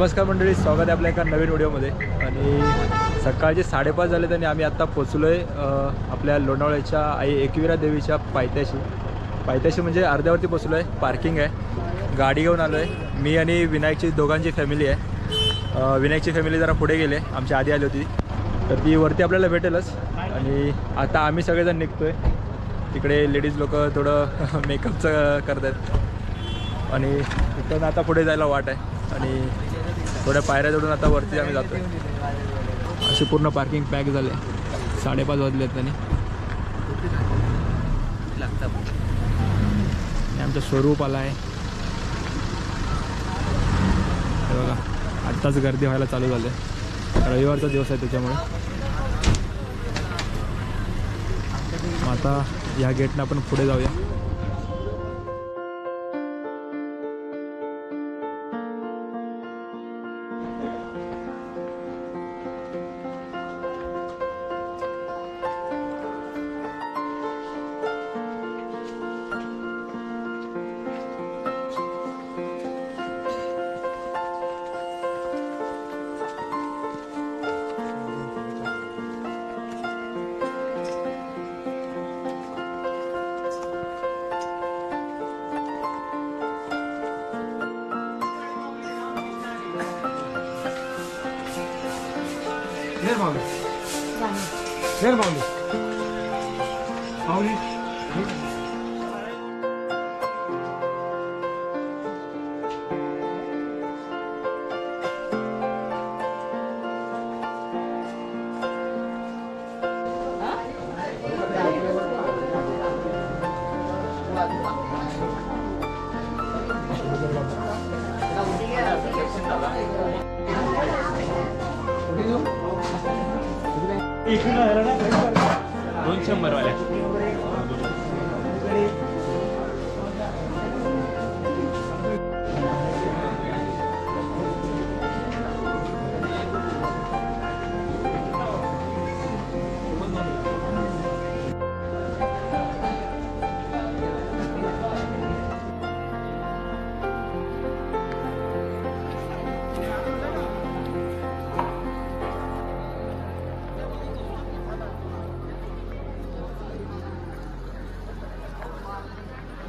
नमस्कार मंडळी, स्वागत आहे आपल्या एका नवीन व्हिडिओमध्ये। आणि सकाळचे 5:30 झाले आणि आम्ही आत्ता पोचलो आहे आपल्या लोणावळ्याच्या आई एकविरा देवीच्या पायथ्याशी म्हणजे अर्ध्यावरती पोचलो आहे। पार्किंग आहे, गाडी घेऊन आलो आहे। मी आणि विनायकची दोघांची फॅमिली आहे। विनायकची फॅमिली जरा पुढे गेले, आमच्या आधी आली होती, तर ती वरती आपल्याला भेटेलच। आणि आता आम्ही सगळेजण निघतो आहे। तिकडे लेडीज लोक थोडं मेकअपचं करत आहेत आणि इथून आता पुढे जायला वाट आहे आणि थोड्या पायऱ्या चढून आता वरती आम्ही जातो आहे। अशी पूर्ण पार्किंग पॅक झाले, 5:30 वाजले आहेत। आणि आमचा स्वरूप आला आहे बघा। आत्ताच गर्दी व्हायला चालू झाली, रविवारचा दिवस आहे त्याच्यामुळे। मग आता या गेटनं आपण पुढे जाऊया।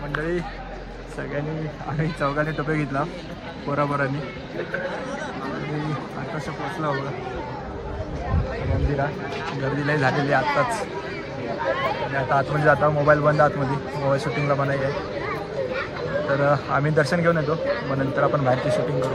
मंडळी सगळ्यांनी आम्ही चौघांनी टोपे घेतला पोरापोरांनी आणि आताच पोचला बघा मंदिरात। गर्दीलाही झालेली आत्ताच आणि आता आतमध्ये जाता। मोबाईल बंद आतमध्ये, मोबाईल शूटिंगला मनाई आहे। तर आम्ही दर्शन घेऊन येतो, मग नंतर आपण बाहेरची शूटिंग करू।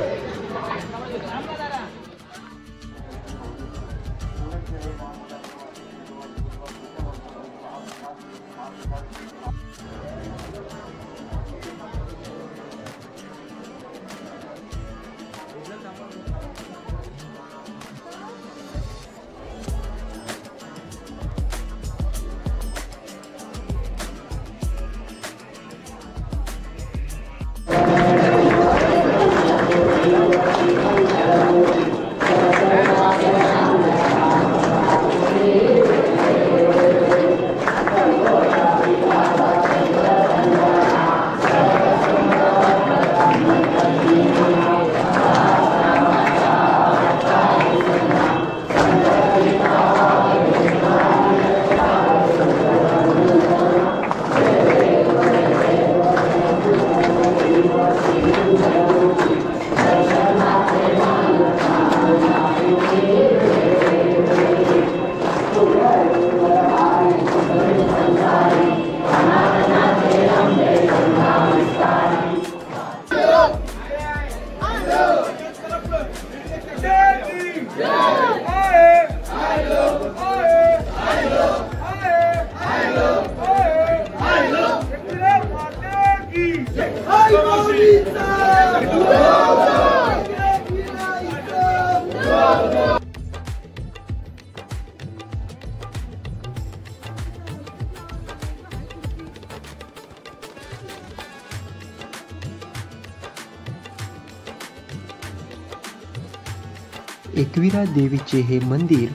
एकविरा देवीचे हे मंदिर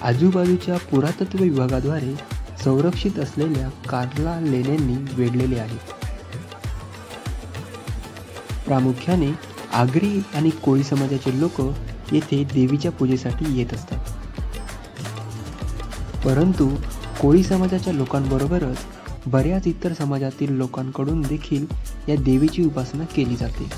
आजूबाजूच्या पुरातत्व विभागाद्वारे संरक्षित असलेल्या कार्ला लेण्यांनी वेढलेले आहे। प्रामुख्याने आगरी आणि कोळी समाजाचे लोक येथे देवीच्या पूजेसाठी येत असतात. परंतु कोळी समाजाच्या लोकांबरोबरच बऱ्याच इतर समाजातील लोकांकडून देखील या देवीची उपासना केली जाते.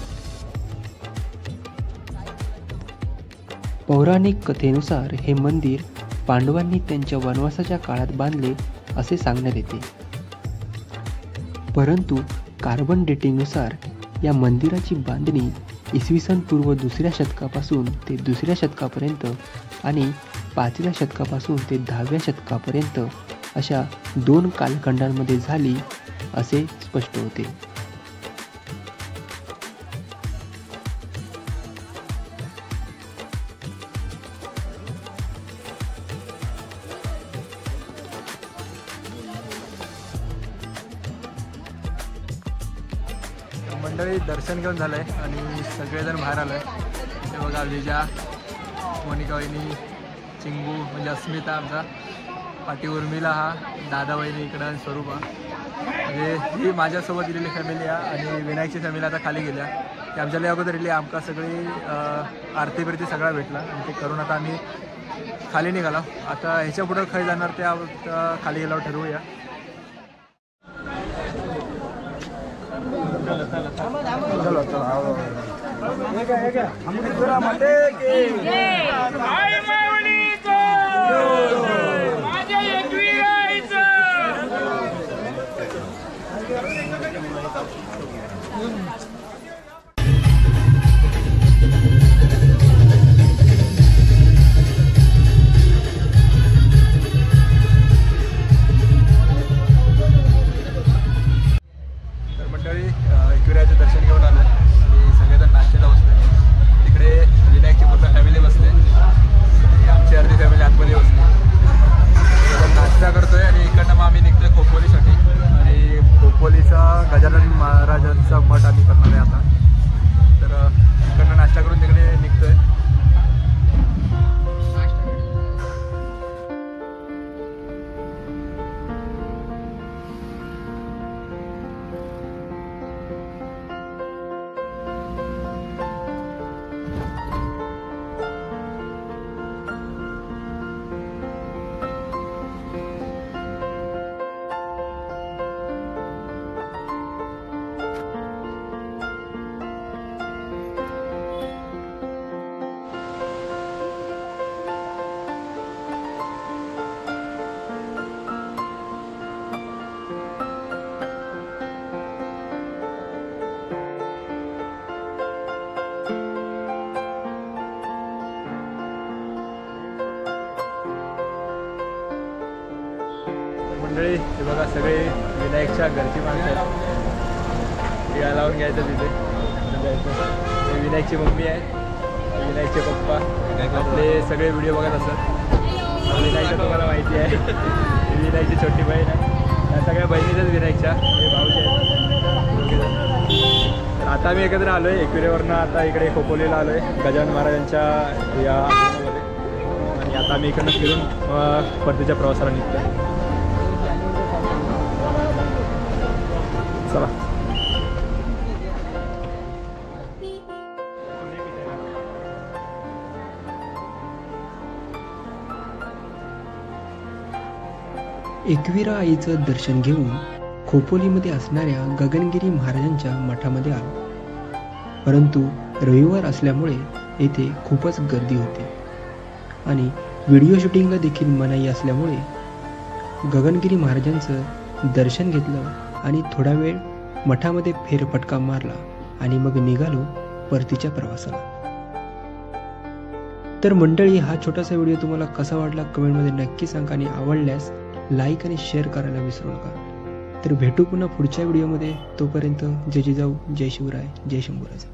पौराणिक कथेनुसार हे मंदिर पांडवांनी त्यांच्या वनवासाच्या काळात बांधले असे सांगण्यात येते. परंतु कार्बन डेटिंगनुसार या मंदिराची बांधणी इसवी सन पूर्व 2ऱ्या शतकापासून ते 2ऱ्या शतकापर्यंत आणि 5व्या शतकापासून ते 10व्या शतकापर्यंत अशा 2 कालखंडांमध्ये झाली असे स्पष्ट होते. मंडळी दर्शन घेऊन झालं आहे आणि सगळेजण बाहेर आलो आहे. हे बघा विजा, मोनिका वहिनी, चिंगू म्हणजे अस्मिता आमचा, पाटी उर्मिला, हा दादा वहिनी इकडं आणि स्वरूपा. म्हणजे ही माझ्यासोबत गेलेली फॅमिली आहे आणि विनायकची फॅमिली आता खाली गेल्या. ते आमच्याला अगोदर इली आमका सगळी आरती बिरती सगळा भेटला आणि ते करून आता आम्ही खाली निघालो. आता ह्याच्या पुढं खाली जाणार ते खाली गेल्यावर ठरवूया. एकविराचं दर्शन घेऊन आलं आणि सगळेजण नाश्त्याला बसले. तिकडे विनायकची पूर्ण फॅमिली बसले आणि आमची अर्धी फॅमिली आतमध्ये बसली. नाश्ता करतोय आणि इकडनं मग आम्ही निघतोय खोपोलीसाठी. आणि खोपोलीचा गजानन महाराजांचा मठ आम्ही करणार आहे आता. तर इकडनं नाश्ता करून तिकडे निघतोय. मंडळी हे बघा सगळे विनायकच्या घरची माणसं आहेत. टिळा लावून घ्यायचं तिथे जायचं. हे विनायकची मम्मी आहे, विनायकचे पप्पा, आपले सगळे व्हिडिओ बघत असतात. विनायकचं तुम्हाला माहिती आहे. ही विनायकची छोटी बहीण आहे. या सगळ्या बहिणीच्याच विनायकच्या, हे भाऊचे आहेत. तर आता मी एकत्र आलो आहे एकविरेवरनं. आता इकडे खोपोलीला आलो आहे गजानन महाराजांच्या या आश्रमामध्ये. आणि आता मी इकडनं फिरून परतीच्या प्रवासाला निघतो. चला. एकविरा आईचं दर्शन घेऊन खोपोलीमध्ये असणाऱ्या गगनगिरी महाराजांच्या मठामध्ये आलो. परंतु रविवार असल्यामुळे येथे खूपच गर्दी होती आणि व्हिडिओ शूटिंगला देखील मनाई असल्यामुळे गगनगिरी महाराजांचं दर्शन घेतलं आणि थोडा वेळ मठामध्ये फेरफटका मारला आणि मग निघालो परतीच्या प्रवासाला. तर मंडळी, हा छोटासा व्हिडिओ तुम्हाला कसा वाटला कमेंटमध्ये नक्की सांगा आणि आवडल्यास लाईक आणि शेअर करायला विसरू नका. तर भेटू पुन्हा पुढच्या व्हिडिओमध्ये. तोपर्यंत जय जिजाऊ, जय शिवराय, जय शंभूराज.